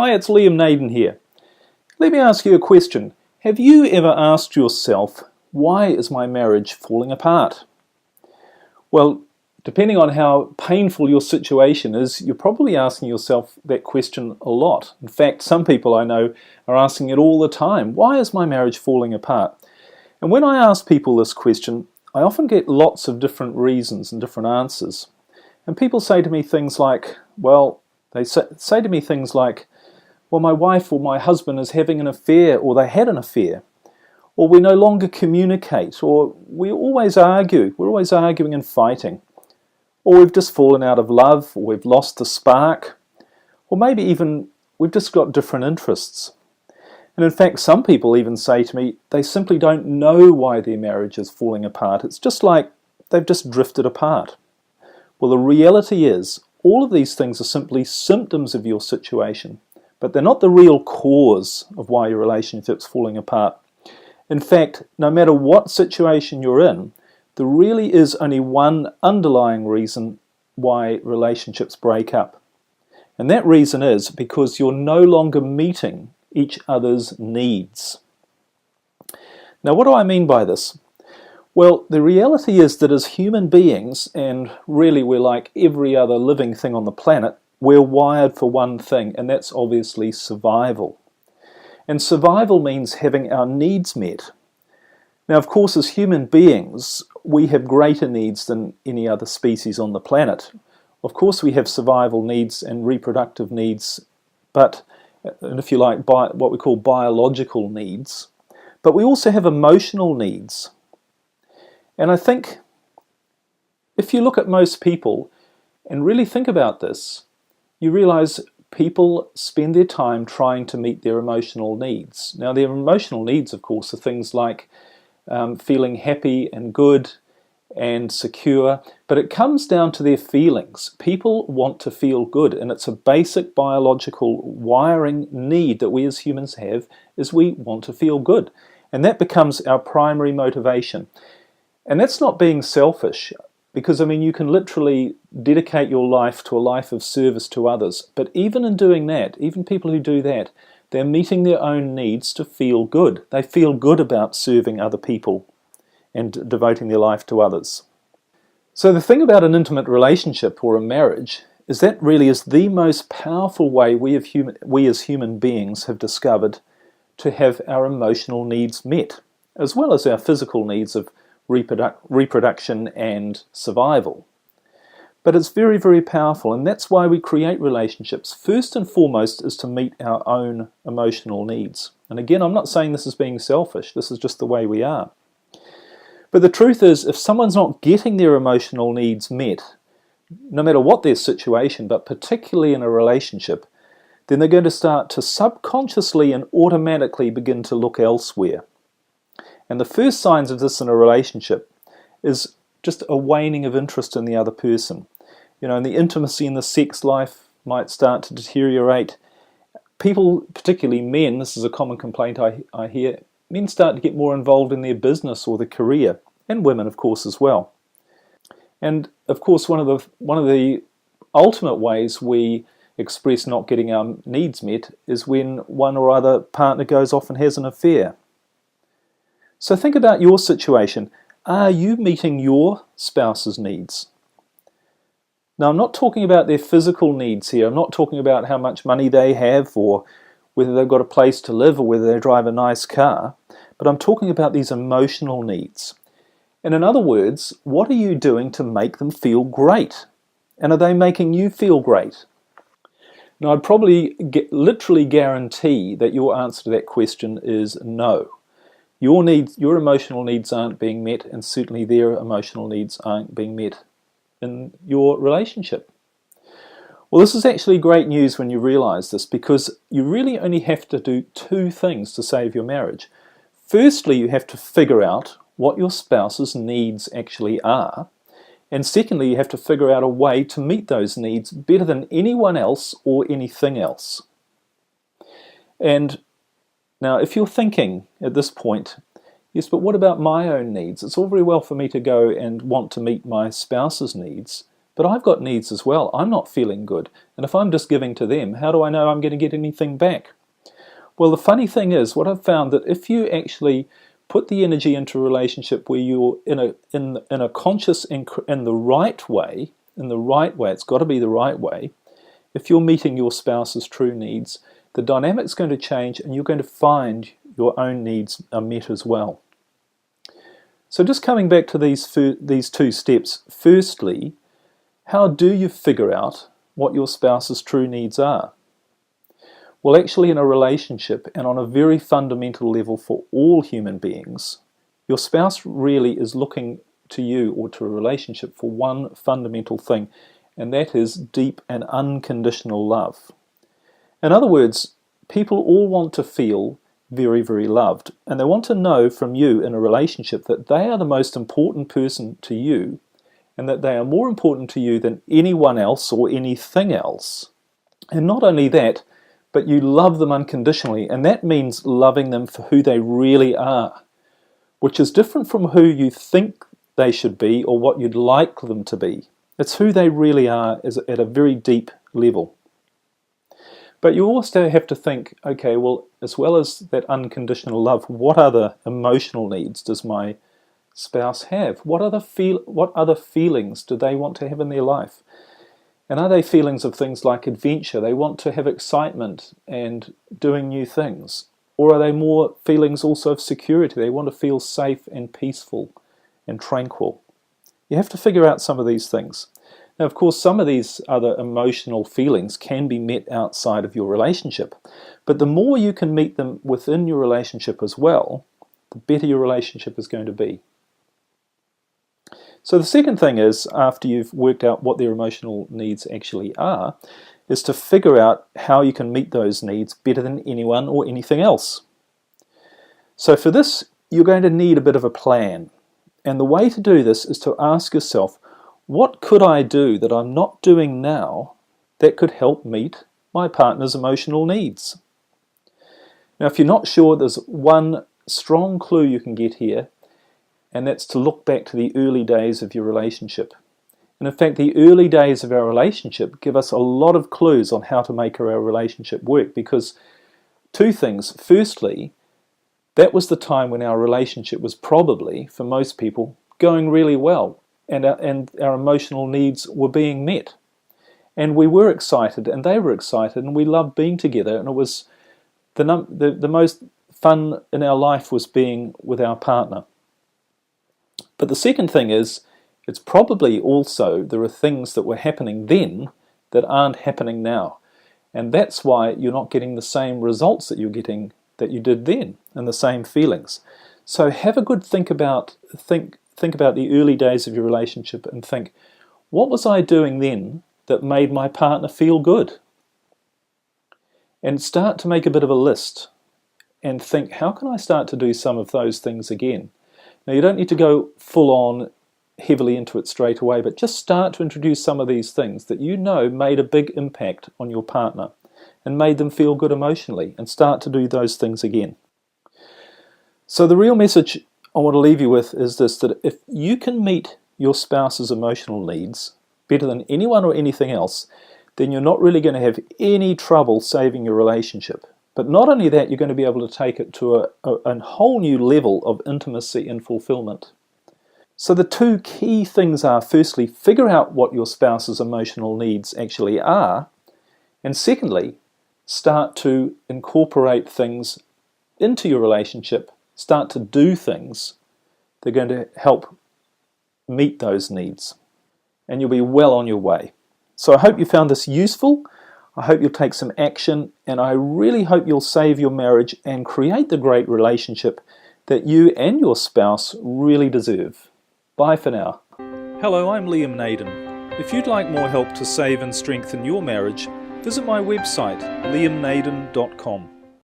Hi, it's Naden here. Let me ask you a question. Have you ever asked yourself, why is my marriage falling apart? Well, depending on how painful your situation is, you're probably asking yourself that question a lot. In fact, some people I know are asking it all the time. Why is my marriage falling apart? And when I ask people this question, I often get lots of different reasons and different answers. And people say to me things like, well, my wife or my husband is having an affair, or they had an affair, or we no longer communicate, or we always argue, we're always arguing and fighting, or we've just fallen out of love, or we've lost the spark, or maybe even we've just got different interests. And in fact, some people even say to me, they simply don't know why their marriage is falling apart. It's just like they've just drifted apart. Well, the reality is, all of these things are simply symptoms of your situation, but they're not the real cause of why your relationship's falling apart. In fact, no matter what situation you're in, there really is only one underlying reason why relationships break up. And that reason is because you're no longer meeting each other's needs. Now, what do I mean by this? Well, the reality is that as human beings, and really we're like every other living thing on the planet, we're wired for one thing, and that's obviously survival. And survival means having our needs met. Now, of course, as human beings, we have greater needs than any other species on the planet. Of course, we have survival needs and reproductive needs, and if you like, what we call biological needs. But we also have emotional needs. And I think if you look at most people and really think about this, you realize people spend their time trying to meet their emotional needs. Now, their emotional needs, of course, are things like feeling happy and good and secure, but it comes down to their feelings. People want to feel good, and it's a basic biological wiring need that we as humans have, is we want to feel good. And that becomes our primary motivation. And that's not being selfish, because, I mean, you can literally dedicate your life to a life of service to others. But even in doing that, even people who do that, they're meeting their own needs to feel good. They feel good about serving other people and devoting their life to others. So the thing about an intimate relationship or a marriage is that really is the most powerful way we as human beings have discovered to have our emotional needs met, as well as our physical needs of reproduction and survival. But it's very, very powerful, and that's why we create relationships. First and foremost is to meet our own emotional needs. And again, I'm not saying this is being selfish, this is just the way we are. But the truth is, if someone's not getting their emotional needs met, no matter what their situation, but particularly in a relationship, then they're going to start to subconsciously and automatically begin to look elsewhere. And the first signs of this in a relationship is just a waning of interest in the other person. You know, and the intimacy in the sex life might start to deteriorate. People, particularly men, this is a common complaint I hear, men start to get more involved in their business or their career, and women, of course, as well. And, of course, one of the ultimate ways we express not getting our needs met is when one or other partner goes off and has an affair. So think about your situation. Are you meeting your spouse's needs? Now, I'm not talking about their physical needs here. I'm not talking about how much money they have, or whether they've got a place to live, or whether they drive a nice car. But I'm talking about these emotional needs. And in other words, what are you doing to make them feel great? And are they making you feel great? Now, I'd probably literally guarantee that your answer to that question is no. Your emotional needs aren't being met, and certainly their emotional needs aren't being met in your relationship. Well, this is actually great news when you realize this, because you really only have to do two things to save your marriage. Firstly, you have to figure out what your spouse's needs actually are. And secondly, you have to figure out a way to meet those needs better than anyone else or anything else. And now, if you're thinking at this point, yes, but what about my own needs? It's all very well for me to go and want to meet my spouse's needs, But I've got needs as well. I'm not feeling good. And if I'm just giving to them, how do I know I'm going to get anything back? Well, the funny thing is, what I've found that if you actually put the energy into a relationship where you're in a conscious and in the right way, it's got to be the right way. If you're meeting your spouse's true needs, the dynamic's going to change, and you're going to find your own needs are met as well. So just coming back to these two steps. Firstly, how do you figure out what your spouse's true needs are? Well, actually, in a relationship, and on a very fundamental level for all human beings, your spouse really is looking to you or to a relationship for one fundamental thing, and that is deep and unconditional love. In other words, people all want to feel very, very loved, and they want to know from you in a relationship that they are the most important person to you, and that they are more important to you than anyone else or anything else. And not only that, but you love them unconditionally, and that means loving them for who they really are, which is different from who you think they should be or what you'd like them to be. It's who they really are is at a very deep level. But you also have to think, okay, well, as well as that unconditional love, what other emotional needs does my spouse have? What other feelings do they want to have in their life? And are they feelings of things like adventure? They want to have excitement and doing new things. Or are they more feelings also of security? They want to feel safe and peaceful and tranquil. You have to figure out some of these things. Now, of course, some of these other emotional feelings can be met outside of your relationship. But the more you can meet them within your relationship as well, the better your relationship is going to be. So the second thing is, after you've worked out what their emotional needs actually are, is to figure out how you can meet those needs better than anyone or anything else. So for this, you're going to need a bit of a plan. And the way to do this is to ask yourself, what could I do that I'm not doing now that could help meet my partner's emotional needs? Now, if you're not sure, there's one strong clue you can get here, and that's to look back to the early days of your relationship. And in fact, the early days of our relationship give us a lot of clues on how to make our relationship work, because two things. Firstly, that was the time when our relationship was probably, for most people, going really well, and our emotional needs were being met. And we were excited, and they were excited, and we loved being together, and it was the most fun in our life was being with our partner. But the second thing is, it's probably also there are things that were happening then that aren't happening now. And that's why you're not getting the same results that you did then, and the same feelings. So have a good think about the early days of your relationship and think, what was I doing then that made my partner feel good? And start to make a bit of a list and think, how can I start to do some of those things again? Now, you don't need to go full on heavily into it straight away, but just start to introduce some of these things that you know made a big impact on your partner and made them feel good emotionally, and start to do those things again. So the real message I want to leave you with is this, that if you can meet your spouse's emotional needs better than anyone or anything else, then you're not really going to have any trouble saving your relationship. But not only that, you're going to be able to take it to a whole new level of intimacy and fulfillment. So the two key things are, firstly, figure out what your spouse's emotional needs actually are, and secondly, start to incorporate things into your relationship, start to do things that are going to help meet those needs, and you'll be well on your way. So I hope you found this useful. I hope you'll take some action, and I really hope you'll save your marriage and create the great relationship that you and your spouse really deserve. Bye for now. Hello, I'm Naden. If you'd like more help to save and strengthen your marriage, visit my website, liamnaden.com.